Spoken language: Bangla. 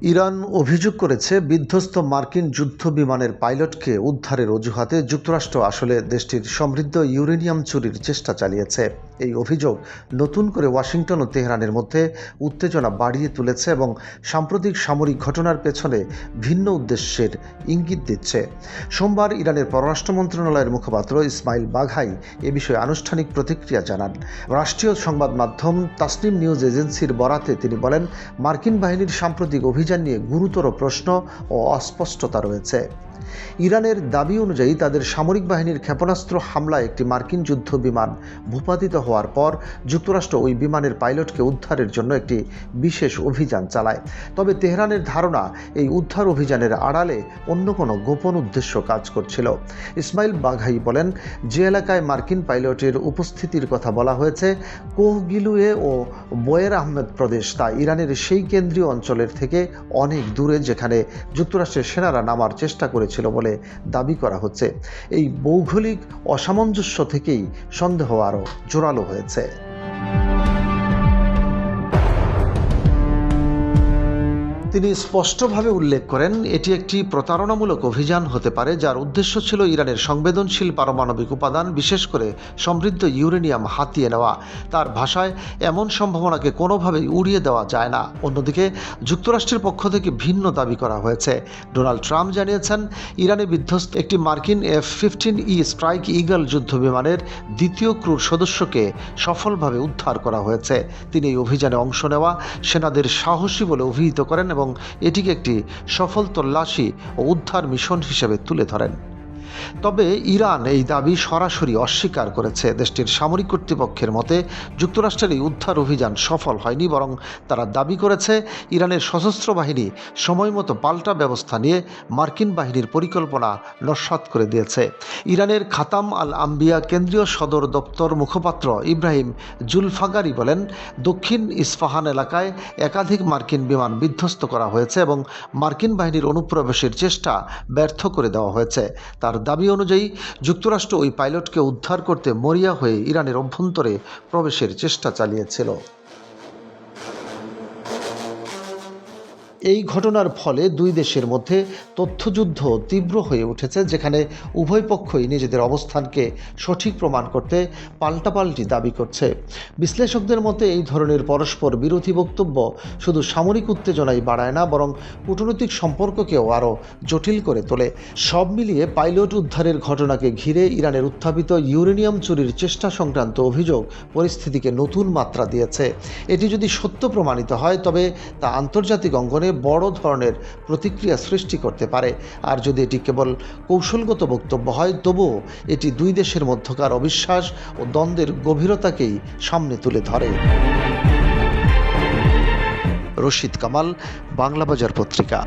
ইরান অভিযোগ করেছে বিধ্বস্ত মার্কিন যুদ্ধ বিমানের পাইলটকে উদ্ধারের অজুহাতে যুক্তরাষ্ট্র আসলে দেশটির সমৃদ্ধ ইউরেনিয়াম চুরির চেষ্টা চালিয়েছে। এই অভিযোগ নতুন করে ওয়াশিংটন ও তেহরানের মধ্যে উত্তেজনা বাড়িয়ে তুলেছে এবং সাম্প্রতিক সামরিক ঘটনার পেছনে ভিন্ন উদ্দেশ্যের ইঙ্গিত দিচ্ছে। সোমবার ইরানের পররাষ্ট্র মন্ত্রণালয়ের মুখপাত্র ইসমাইল বাঘাই এ বিষয়ে আনুষ্ঠানিক প্রতিক্রিয়া জানান। রাষ্ট্রীয় সংবাদ মাধ্যম তাসনিম নিউজ এজেন্সির বরাতে তিনি বলেন, মার্কিন বাহিনীর সাম্প্রতিক অভিযান নিয়ে গুরুতর প্রশ্ন ও অস্পষ্টতা রয়েছে। ইরানের দাবি অনুযায়ী তাদের সামরিক বাহিনীর ক্ষেপণাস্ত্র হামলায় একটি মার্কিন যুদ্ধ বিমান ভূপাতিত হওয়ার পর যুক্তরাষ্ট্র ওই বিমানের পাইলটকে উদ্ধারের জন্য একটি বিশেষ অভিযান চালায়। তবে তেহরানের ধারণা এই উদ্ধার অভিযানের আড়ালে অন্য কোনো গোপন উদ্দেশ্য কাজ করছিল। ইসমাইল বাঘাই বলেন, যে এলাকায় মার্কিন পাইলটের উপস্থিতির কথা বলা হয়েছে, কোহগিলুয়ে ও বোয়ের আহমেদ প্রদেশ, তা ইরানের সেই কেন্দ্রীয় অঞ্চলের থেকে অনেক দূরে যেখানে যুক্তরাষ্ট্রের সেনারা নামার চেষ্টা করেছিল বলে দাবি করা হচ্ছে। এই ভৌগোলিক অসামঞ্জস্য থেকেই সন্দেহ আরও জোরালো হয়েছে। তিনি স্পষ্টভাবে উল্লেখ করেন, এটি একটি প্রতারণামূলক অভিযান হতে পারে যার উদ্দেশ্য ছিল ইরানের সংবেদনশীল পারমাণবিক উপাদান, বিশেষ করে সমৃদ্ধ ইউরেনিয়াম হাতিয়ে নেওয়া। তার ভাষায়, এমন সম্ভাবনাকে কোনোভাবেই উড়িয়ে দেওয়া যায় না। অন্যদিকে যুক্তরাষ্ট্রের পক্ষ থেকে ভিন্ন দাবি করা হয়েছে। ডোনাল্ড ট্রাম্প জানিয়েছেন, ইরানে বিধ্বস্ত একটি মার্কিন F-15E স্ট্রাইক ঈগল যুদ্ধ বিমানের দ্বিতীয় ক্রুর সদস্যকে সফলভাবে উদ্ধার করা হয়েছে। তিনি এই অভিযানে অংশ নেওয়া সেনাদের সাহসী বলে অভিহিত করেন এবং এটিকে একটি সফল তল্লাশি ও উদ্ধার মিশন হিসেবে তুলে ধরেন। তবে ইরান এই দাবি সরাসরি অস্বীকার করেছে। দেশটির সামরিক কর্তৃপক্ষের মতে যুক্তরাষ্ট্রের এই উদ্ধার অভিযান সফল হয়নি, বরং তারা দাবি করেছে ইরানের সশস্ত্র বাহিনী সময়মতো পাল্টা ব্যবস্থা নিয়ে মার্কিন বাহিনীর পরিকল্পনা নস্যাৎ করে দিয়েছে। ইরানের খাতাম আল আম্বিয়া কেন্দ্রীয় সদর দপ্তর মুখপাত্র ইব্রাহিম জুলফাগারি বলেন, দক্ষিণ ইস্পাহান এলাকায় একাধিক মার্কিন বিমান বিধ্বস্ত করা হয়েছে এবং মার্কিন বাহিনীর অনুপ্রবেশের চেষ্টা ব্যর্থ করে দেওয়া হয়েছে। তার দাবি অনুযায়ী যুক্তরাষ্ট্র ওই পাইলটকে উদ্ধার করতে মরিয়া হয়ে ইরানের অভ্যন্তরে প্রবেশের চেষ্টা চালিয়েছিল। এই ঘটনার ফলে দুই দেশের মধ্যে তথ্যযুদ্ধ তীব্র হয়ে উঠেছে, যেখানে উভয় পক্ষই নিজেদের অবস্থানকে সঠিক প্রমাণ করতে পাল্টাপাল্টি দাবি করছে। বিশ্লেষকদের মতে এই ধরনের পরস্পর বিরোধী বক্তব্য শুধু সামরিক উত্তেজনাই বাড়ায় না, বরং কূটনৈতিক সম্পর্ককেও আরও জটিল করে তোলে। সব মিলিয়ে পাইলট উদ্ধারের ঘটনাকে ঘিরে ইরানের উত্থাপিত ইউরেনিয়াম চুরির চেষ্টা সংক্রান্ত অভিযোগ পরিস্থিতিকে নতুন মাত্রা দিয়েছে। এটি যদি সত্য প্রমাণিত হয়, তবে তা আন্তর্জাতিক অঙ্গনে বড় ধরনের প্রতিক্রিয়া সৃষ্টি করতে পারে। আর যদি এটি কেবল কৌশলগত বক্তব্য হয়, তবুও এটি দুই দেশের মধ্যকার অবিশ্বাস ও দ্বন্দ্বের গভীরতাকেই সামনে তুলে ধরে। রশিদ কামাল, বাংলাবাজার পত্রিকা।